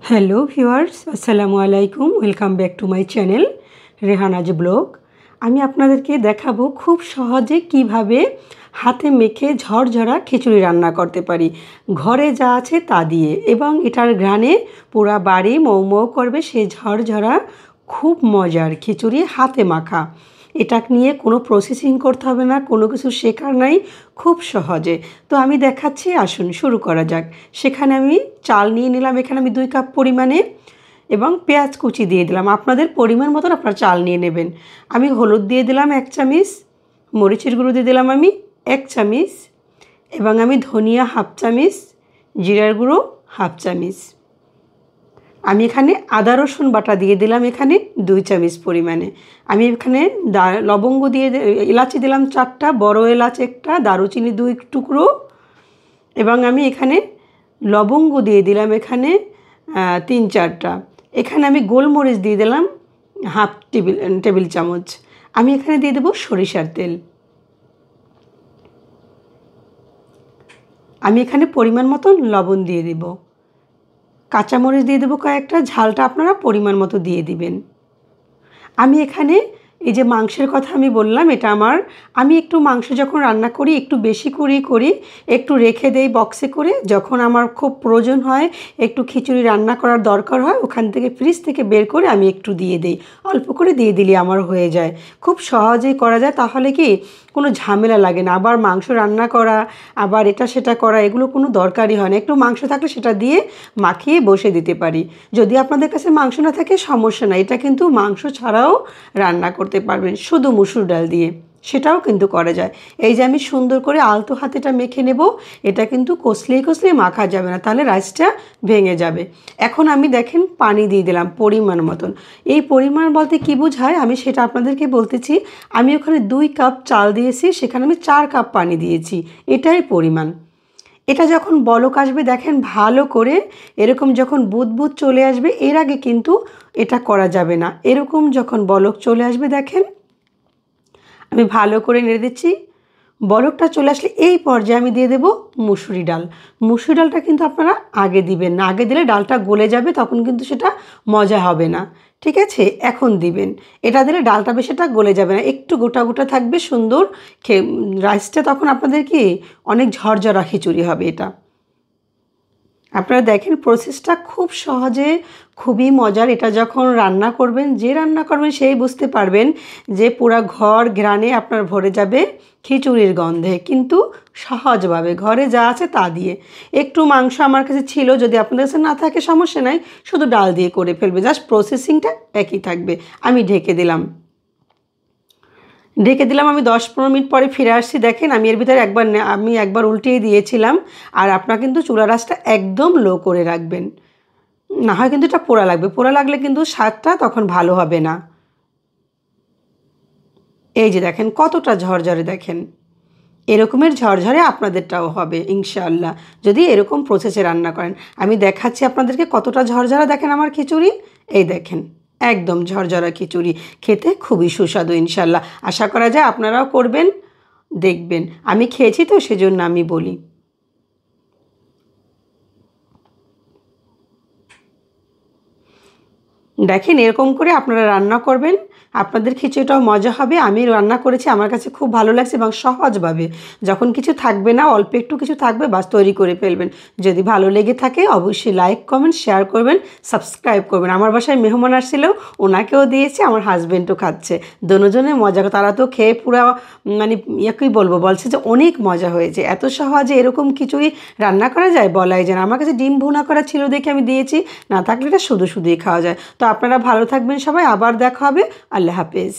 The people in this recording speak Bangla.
হ্যালো ভিউয়ার্স, আসসালামু আলাইকুম। Welcome back to my channel Rehana's blog. আমি আপনাদেরকে দেখাবো খুব সহজে কিভাবে হাতে মেখে ঝরঝরা খিচুড়ি রান্না করতে পারি ঘরে যা আছে তা দিয়ে, এবং এটার ঘ্রাণে পুরা বাড়ি মৌ মৌ করবে। সেই ঝরঝরা খুব মজার খিচুড়ি হাতে মাখা, এটা নিয়ে কোনো প্রসেসিং করতে হবে না, কোনো কিছু শেখার নাই, খুব সহজে। তো আমি দেখাচ্ছি, আসুন শুরু করা যাক। সেখানে আমি চাল নিয়ে নিলাম, এখানে আমি 2 কাপ পরিমাণে, এবং পেঁয়াজ কুচি দিয়ে দিলাম। আপনাদের পরিমাণ মতন আপনারা চাল নিয়ে নেবেন। আমি হলুদ দিয়ে দিলাম 1 চামচ, মরিচের গুঁড়ো দিয়ে দিলাম আমি 1 চামচ, এবং আমি ধনিয়া 1/2 চামচ, জিরার গুঁড়ো 1/2 চামচ। আমি এখানে আদা রসুন বাটা দিয়ে দিলাম এখানে 2 চামচ পরিমাণে। আমি এখানে লবঙ্গ দিয়ে এলাচি দিলাম 4টা, বড় এলাচ 1টা, দারুচিনি 2 টুকরো, এবং আমি এখানে লবঙ্গ দিয়ে দিলাম এখানে 3-4টা। এখানে আমি গোলমরিচ দিয়ে দিলাম 1/2 টেবিল চামচ। আমি এখানে দিয়ে দেবো সরিষার তেল। আমি এখানে পরিমাণ মতন লবণ দিয়ে দেব। কাঁচামরিচ দিয়ে দেবো কয়েকটা, ঝালটা আপনারা পরিমাণ মতো দিয়ে দিবেন। আমি এখানে এই যে মাংসের কথা আমি বললাম, এটা আমি একটু মাংস যখন রান্না করি একটু বেশি করি, একটু রেখে দেই বক্সে করে। যখন আমার খুব প্রয়োজন হয়, একটু খিচুড়ি রান্না করার দরকার হয়, ওখান থেকে ফ্রিজ থেকে বের করে আমি একটু দিয়ে দিই। অল্প করে দিয়ে দিলে আমার হয়ে যায়, খুব সহজেই করা যায়। তাহলে কি কোনো ঝামেলা লাগে না, আবার মাংস রান্না করা, আবার এটা সেটা করা, এগুলো কোনো দরকারই হয় না। একটু মাংস থাকলে সেটা দিয়ে মাখিয়ে বসে দিতে পারি। যদি আপনাদের কাছে মাংস না থাকে সমস্যা নাই, এটা কিন্তু মাংস ছাড়াও রান্না করতে পারবেন, শুধু মসুর ডাল দিয়ে, সেটাও কিন্তু করা যায়। এই যে আমি সুন্দর করে আলতো হাতে এটা মেখে নেব। এটা কিন্তু কষলেই মাখা যাবে না, তাহলে রাইসটা ভেঙে যাবে। এখন আমি দেখেন পানি দিয়ে দিলাম পরিমাণ মতন। এই পরিমাণ বলতে কি বোঝায় আমি সেটা আপনাদেরকে বলতেছি। আমি ওখানে 2 কাপ চাল দিয়েছি, সেখানে আমি 4 কাপ পানি দিয়েছি, এটাই পরিমাণ। এটা যখন বলক আসবে দেখেন ভালো করে, এরকম যখন বুদবুদ চলে আসবে, এর আগে কিন্তু এটা করা যাবে না। এরকম যখন বলক চলে আসবে দেখেন, আমি ভালো করে নেড়ে দিচ্ছি। বলকটা চলে আসলে এই পর্যায়ে আমি দিয়ে দেব মুসুরি ডাল। মুসুরি ডালটা কিন্তু আপনারা আগে দিবেন না, আগে দিলে ডালটা গলে যাবে, তখন কিন্তু সেটা মজা হবে না, ঠিক আছে? এখন দিবেন। এটা দিলে ডালটা বেশিটা গলে যাবে না, একটু গোটা গোটা থাকবে, সুন্দর রাইসটা তখন আপনাদের কি অনেক ঝরঝরা খিচুড়ি হবে এটা। আপনারা দেখেন প্রসেসটা খুব সহজে, খুবই মজার। এটা যখন রান্না করবেন, যে রান্না করবেন সেই বুঝতে পারবেন যে পুরা ঘর ঘ্রাণে আপনার ভরে যাবে খিচুড়ির গন্ধে, কিন্তু সহজভাবে ঘরে যা আছে তা দিয়ে। একটু মাংস আমার কাছে ছিল, যদি আপনাদের কাছে না থাকে সমস্যা নাই, শুধু ডাল দিয়ে করে ফেলবে, জাস্ট প্রসেসিংটা একই থাকবে। আমি ঢেকে দিলাম। আমি 10-15 মিনিট পরে ফিরে আসছি। দেখেন আমি এর ভিতরে একবার উল্টিয়ে দিয়েছিলাম। আর আপনারা কিন্তু চুলা রাসটা একদম লো করে রাখবেন, না হয় কিন্তু এটা পোড়া লাগবে। পোড়া লাগলে কিন্তু স্বাদটা তখন ভালো হবে না। এই যে দেখেন কতটা ঝরঝরে, দেখেন এরকমের ঝরঝরে আপনাদেরটাও হবে ইনশাআল্লাহ, যদি এরকম প্রসেসে রান্না করেন। আমি দেখাচ্ছি আপনাদেরকে কতটা ঝরঝরা, দেখেন আমার খিচুড়ি, এই দেখেন একদম ঝরঝরা খিচুড়ি, খেতে খুবই সুস্বাদু ইনশাআল্লাহ। আশা করা যায় আপনারাও করবেন, দেখবেন। আমি খেয়েছি তো সেজন্য আমি বলি। দেখেন এরকম করে আপনারা রান্না করবেন, আপনাদের খিচুড়িটাও মজা হবে। আমি রান্না করেছি, আমার কাছে খুব ভালো লাগছে, এবং সহজভাবে যখন কিছু থাকবে না, অল্প একটু কিছু থাকবে, বাস তৈরি করে ফেলবেন। যদি ভালো লেগে থাকে অবশ্যই লাইক কমেন্ট শেয়ার করবেন, সাবস্ক্রাইব করবেন। আমার বাসায় মেহমান আসছিল, ওনাকেও দিয়েছি, আমার হাজব্যান্ডও খাচ্ছে, দুজনে মজা। তারা তো খেয়ে পুরো মানে কী বলবো, বলছে যে অনেক মজা হয়েছে। এত সহজে এরকম খিচুড়ি রান্না করা যায় বলাই যায় না। আমার কাছে ডিম ভুনা করা ছিল দেখে আমি দিয়েছি, না থাকলে এটা শুধুই খাওয়া যায়। তো আপনারা ভালো থাকবেন সবাই, আবার দেখা হবে। আল্লাহ হাফেজ।